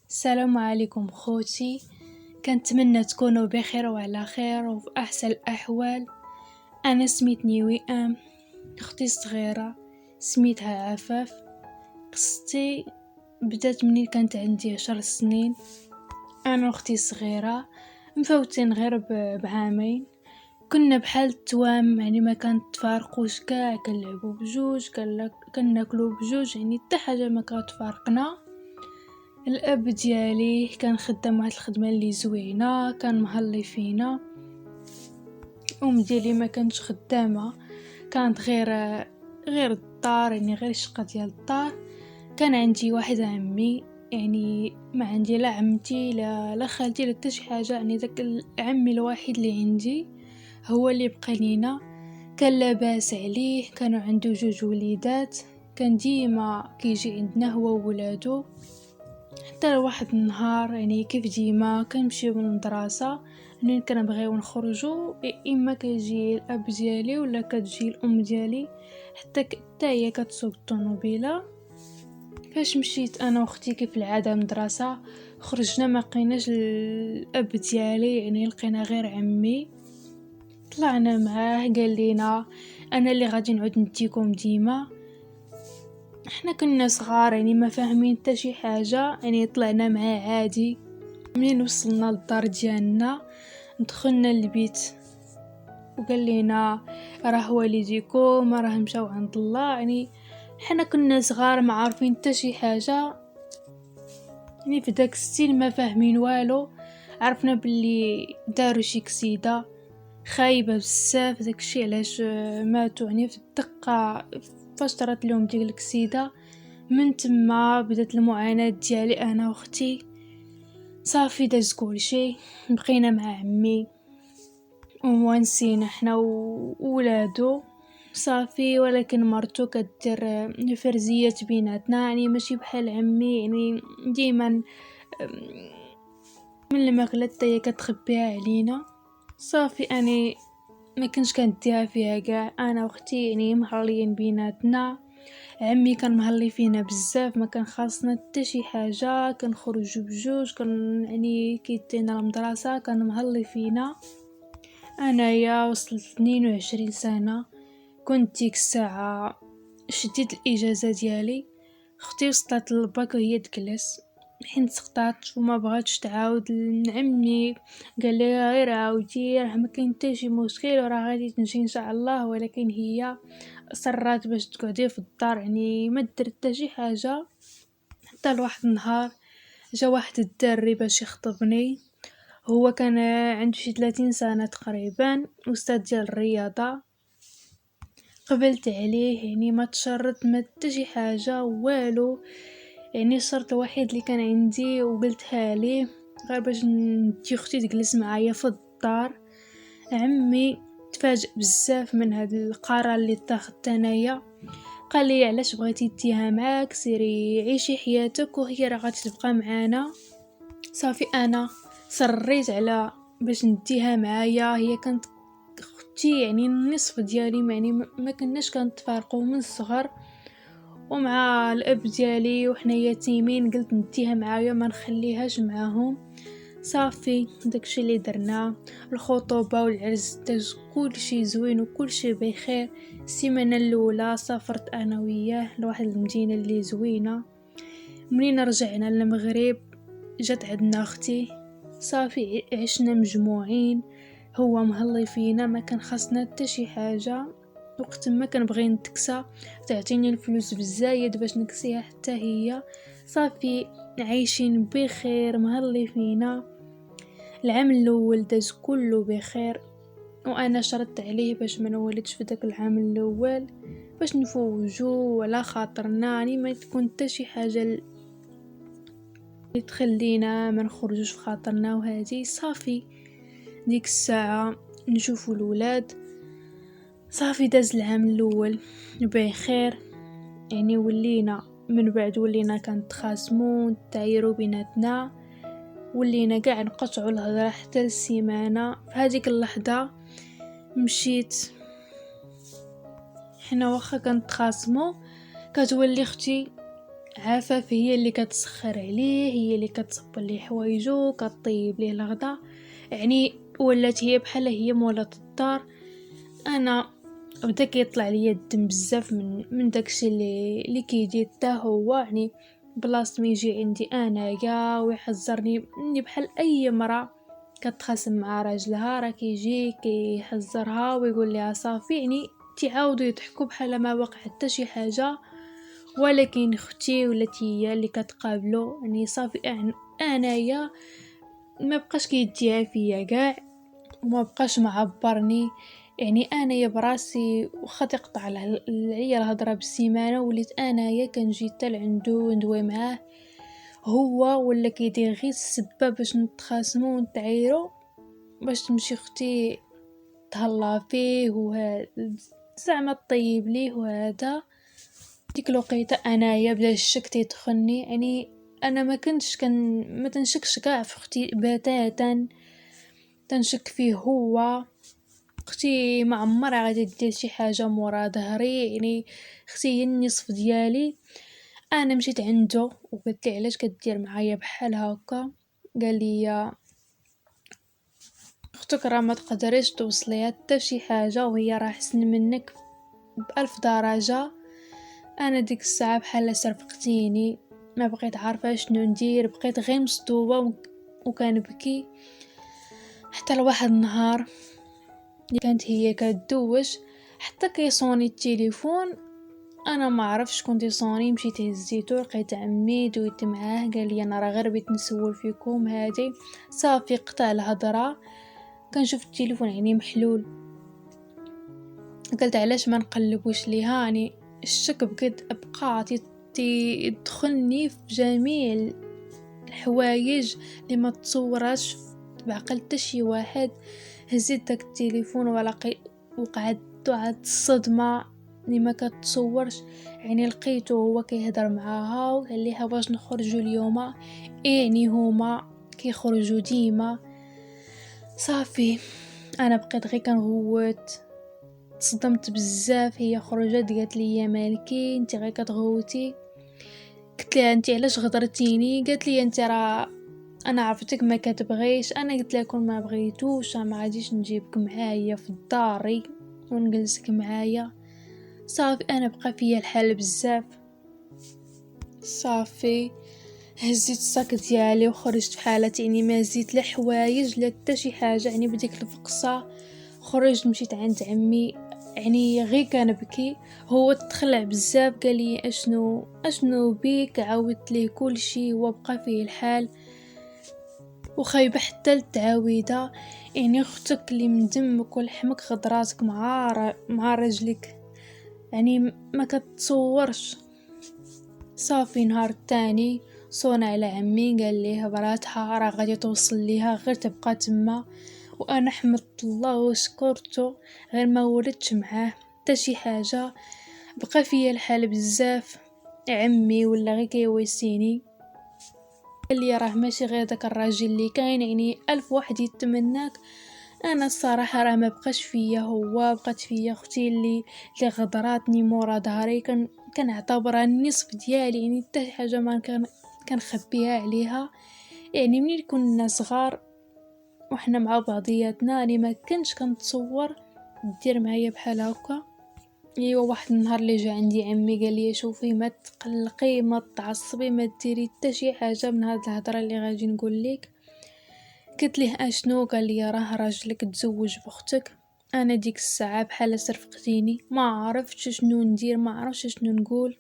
السلام عليكم خوتي. كنتمنى تكونوا بخير وعلى خير وفي احسن الاحوال. انا سميتني وئام، اختي الصغيره سميتها عفاف. قصتي بدات مني كانت عندي 10 سنين. انا واختي الصغيره مفوتين غير بعامين. كنا بحال التوام، يعني ما كنتفارقوش كاع، كنلعبوا بجوج، كناكلوا بجوج، يعني حتى حاجه ما كتفارقنا. الاب ديالي كان خدام واحد الخدمه اللي زوينه، كان مهلي فينا. ام ديالي ما كانتش خدامه، كانت غير الدار، يعني غير الشقه ديال الدار. كان عندي واحد عمي، يعني ما عندي لا عمتي لا خالتي لا حتى شي حاجه، يعني داك العمي الوحيد اللي عندي هو اللي بقى لينا. كان لاباس عليه، كانوا عنده 2 وليدات، كان ديما كيجي عندنا هو وولادو. حتى واحد النهار، يعني كيف ديما كنمشيو من المدرسه، منين كنبغيو نخرجوا اما كيجي الاب ديالي ولا كتجي الام ديالي، حتى هي كتسوق الطوموبيله. فاش مشيت انا واختي كيف العاده المدرسه، خرجنا ما لقيناش الاب ديالي، يعني لقينا غير عمي. طلعنا معاه، قال لينا انا اللي غادي نعود نديكم ديما. احنا كنا صغار، يعني ما فاهمين حتى شي حاجه، يعني طلعنا معاه عادي. منين وصلنا للدار ديالنا دخلنا للبيت وقال لينا راه والديكم راه مشاو عند الله. يعني حنا كنا صغار ما عارفين حتى شي حاجه، يعني في داك السن ما فاهمين والو. عرفنا باللي داروا شي كسيده خايبه بزاف، داكشي علاش ماتوا، يعني في الدقه فاش طرات لهم ديك الكسيده. من تما بدات المعاناه ديالي انا واختي. صافي داز كلشي، بقينا مع عمي وموانسين احنا وولادو صافي. ولكن مرتو كدير فرزيات بيناتنا، يعني ماشي بحال عمي، يعني ديما من المغلى حتى هي كتخبيها علينا. صافي اني ما كنتش كنديها فيها كاع، انا واختي يعني مهرلين بيناتنا. عمي كان مهلي فينا بزاف، ما كان خاصنا حتى شي حاجه، كنخرجوا بجوج، كان يعني كيدينا المدرسه، كان مهلي فينا. انايا وصلت 22 سنه، كنت ديك الساعه شديت الاجازه ديالي. اختي وصلت للباك وهي تجلس، حين سقطات وما بغاتش تعاود لعمي. قال لي غير عاودي، راه ما كاين حتى شي مشكل وراه غادي تنجي ان شاء الله. ولكن هي صرات باش تقعدي في الدار، يعني ما درت حتى شي حاجه. حتى لواحد النهار جا واحد الدري باش يخطبني. هو كان عنده شي 30 سنه تقريبا، استاذ ديال الرياضه. قبلت عليه، يعني ما تشرط ما حتى شي حاجه والو، يعني الشرط الوحيد اللي كان عندي وقلتها ليه غير باش ندي اختي تجلس معايا في الدار. عمي تفاجئ بزاف من هاد القرار اللي اتخذت انايا. قال لي علاش بغيتي ديها معاك، سيري عيشي حياتك وهي راه غادي تبقى معانا. صافي انا صريت على باش نديها معايا. هي كانت اختي، يعني النصف ديالي، يعني ما كناش كنتفارقوا من الصغر. ومع الاب ديالي وحنا يتيمين قلت نديها معايا ما نخليهاش معاهم. صافي داكشي اللي درنا. الخطوبه والعرس داز كلشي زوين وكلشي بخير. السيمانه الاولى سافرت انا وياه لواحد المدينه اللي زوينه. منين رجعنا للمغرب جات عندنا اختي. صافي عشنا مجموعين، هو مهلي فينا، ما كان خاصنا حتى شي حاجه. وقت ما كنبغي نتكسى تعطيني الفلوس بالزايد باش نكسيها حتى هي. صافي عايشين بخير، مهلي فينا. العام الاول داز كله بخير، وانا شرطت عليه باش ما نولدش في داك العام الاول، باش نفوجو على خاطرنا، يعني ما تكون حتى شي حاجه اللي تخلينا ما نخرجوش في خاطرنا. وهذه صافي ديك الساعه نشوفوا الولاد. صافي داز العام الاول بخير، يعني ولينا من بعد ولينا كنتخاصموا نتعايروا بيناتنا، ولينا كاع نقطعوا الهضره حتى السيمانه. في هذيك اللحظه مشيت، حنا واخا كنتخاصموا كتولي اختي عفاف هي اللي كتسخر عليه، هي اللي كتصب ليه حوايجو، كطيب ليه الغدا، يعني ولات هي بحال هي مولات الدار. انا بدا كيطلع ليا الدم بزاف من داكشي اللي كيدير حتى هو، يعني بلاص ما يجي عندي انايا ويحذرني مني بحال اي مرة كتخاصم مع راجلها، راه كيجي كيحذرها ويقول لها صافي، يعني تعاودوا يضحكوا بحال ما وقع حتى شي حاجه. ولكن اختي ولات هي اللي كتقابلو، يعني صافي انايا ما بقاش كيديها فيا كاع وما بقاش معبرني. يعني انايا براسي واخا تقطع عليا الهضره بالسيمانه وليت انايا كنجي حتى لعندو ندوي معاه، هو ولا كيدير غير السبه باش نتخاصموا ونتعايروا باش تمشي اختي تهلا فيه وهذا زعما طيب ليه وهذا. ديك الوقيته انايا بدا الشك تيدخلني، يعني انا ما تنشكش كاع في اختي بتاتا، تنشك فيه هو. اختي ما عمرها غادي دير شي حاجه مورا ظهري، يعني اختي هي النصف ديالي. انا مشيت عنده وقلت لي علاش كدير معايا بحال هكا، قال لي اختك راه ما تقدريش توصليها حتى شي حاجه وهي راه احسن منك بألف درجه. انا ديك الساعه بحال سرفقتيني، ما بقيت عارفه شنو ندير، بقيت غير مصدوبه وكنبكي. حتى لواحد النهار اللي كانت هي كدوش حتى كيصوني التليفون، انا ما عرفش شكون تيصوني، مشيت هزيتو لقيت عمي دويت معاه قال لي انا راه غير بغيت نسول فيكم هادي. صافي قطع الهضره، كنشوف التليفون يعني محلول، قلت علاش ما نقلبوش ليها. يعني الشك بقى يدخلني في جميع الحوايج اللي ما تصورش بعقل حتى شي واحد. هزيت داك التليفون وقعت واحد الصدمه اللي ما كتصورش، يعني لقيته هو كيهضر معاها وقال ليها واش نخرجوا اليوم، يعني هما كيخرجوا ديما. صافي انا بقيت غير كنغوت، تصدمت بزاف. هي خرجت قالت لي مالكي انت غير كتغوتي، قلت لها انت علاش غدرتيني، قالت لي انت راه انا عرفتك ما كتبغيش. انا قلت لها كون ما بغيتوش ما غاديش نجيبك معايا في داري ونجلسك معايا. صافي انا بقى فيا الحال بزاف. صافي هزيت الصاك ديالي وخرجت في حالتي، يعني ما زيت لا حوايج لا حتى شي حاجه، يعني بديك الفقصه خرجت مشيت عند عمي، يعني غير كنبكي. هو تخلع بزاف قال لي اشنو بيك، عاودت ليه كل شيء وبقى فيه الحال وخايبه حتى التعاويده. يعني اختك اللي من دمك ولحمك غدراتك مع رجلك، يعني ما كتصورش. صافي نهار الثاني صونا على عمي قال ليه براتها راه غادي توصل ليها غير تبقى تما، وانا حمدت الله وشكرته غير ما ولدتش معاه حتى شي حاجه. بقى فيا الحال بزاف. عمي ولا غير كيواسيني قال لي راه ماشي غير داك الراجل اللي كاين، يعني الف واحد يتمناك. انا الصراحه راه ما بقاش فيا هو، بقات فيا اختي اللي غدراتني مورا ظهري. كنعتبرها النصف ديالي، يعني حتى حاجه ما كنخبيها عليها. يعني ملي كنا صغار وحنا مع بعضياتنا يعني ما كنتش كنتصور دير معايا بحال هكا. ايوا واحد النهار اللي جا عندي عمي قال لي شوفي ما تقلقي ما تعصبي ما ديري حتى شي حاجه من هاد الهضره اللي غادي نقول لك. قلت ليه اشنو؟ قال لي راه راجلك تزوج باختك. انا ديك الساعه بحال سرفقتيني، ما عرفتش شنو ندير، ما عرفتش شنو نقول.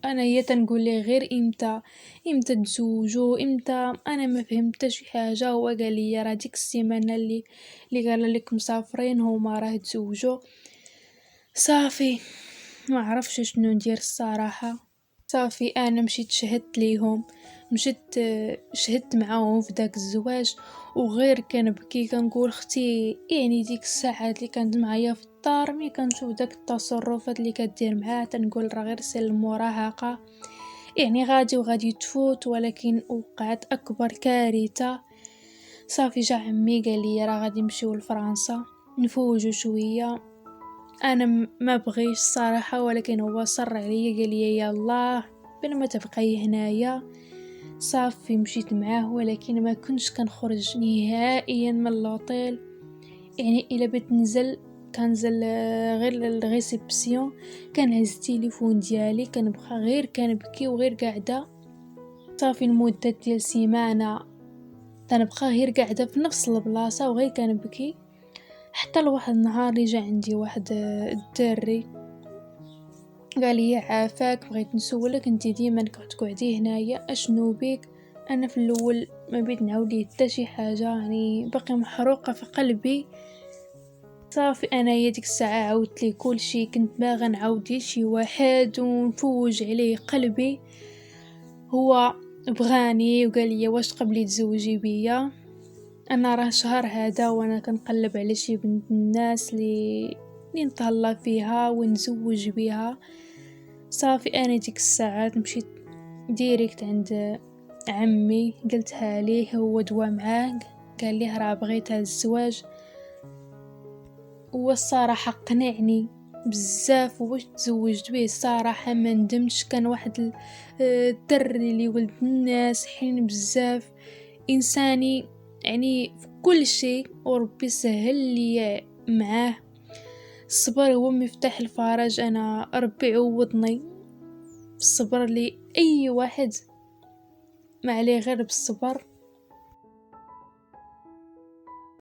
انا هي تنقول لي غير امتى تزوجوا امتى، انا ما فهمت شي حاجه. هو قال لي راه ديك السيمانه اللي قال لك مسافرين هما راه تزوجوا. صافي ما عرفش شنو ندير الصراحه. صافي انا مشيت شهدت ليهم، مشيت شهدت معاهم في داك الزواج وغير كنبكي كنقول اختي، يعني ديك الساعات اللي كانت معايا في الدار ملي كنشوف داك التصرفات اللي كدير معاه تنقول راه غير سن المراهقه، يعني غادي تفوت. ولكن وقعت اكبر كارثه. صافي جا عمي قال لي راه غادي نمشيو لفرنسا نفوجوا شويه. انا ما بغيش الصراحه، ولكن هو صر عليا قال لي يلا بلا ما تبقاي هنايا. صافي مشيت معاه، ولكن ما كنتش كنخرج نهائيا من لوطيل. يعني الا بغيت ننزل كنزل غير للريسبسيون، كنهز التليفون ديالي كنبقى غير كنبكي وغير قاعده. صافي لمده ديال سيمانه كنبقى غير قاعده في نفس البلاصه وغير كنبكي، حتى لواحد النهار اللي جا عندي واحد الدري قال لي عافاك، بغيت نسولك انت ديما كتقعدي هنايا اشنو بيك؟ انا في الاول ما بغيت نعاود ليه حتى شي حاجه، يعني باقي محروقه في قلبي. صافي انايا ديك الساعه عاودت ليه كل شي، كنت باغا نعاود ليه شي واحد ونفوج عليه قلبي. هو بغاني وقال لي واش قبلي تزوجي بيا؟ انا راه شهر هذا وانا كنقلب على شي بنت الناس اللي نتهلا فيها ونزوج بها. صافي انا ديك الساعات مشيت ديريكت عند عمي، قلتها ليه، هو دوا معاه قال لي راه بغيتها الزواج. والصراحه قنعني بزاف واش تزوجت به. الصراحه ما ندمتش، كان واحد الدري اللي ولد الناس حين بزاف، انساني يعني في كل شيء، وربي سهل لي معاه. الصبر هو مفتاح الفرج، انا ربي عوضني بالصبر، لي اي واحد ما عليه غير بالصبر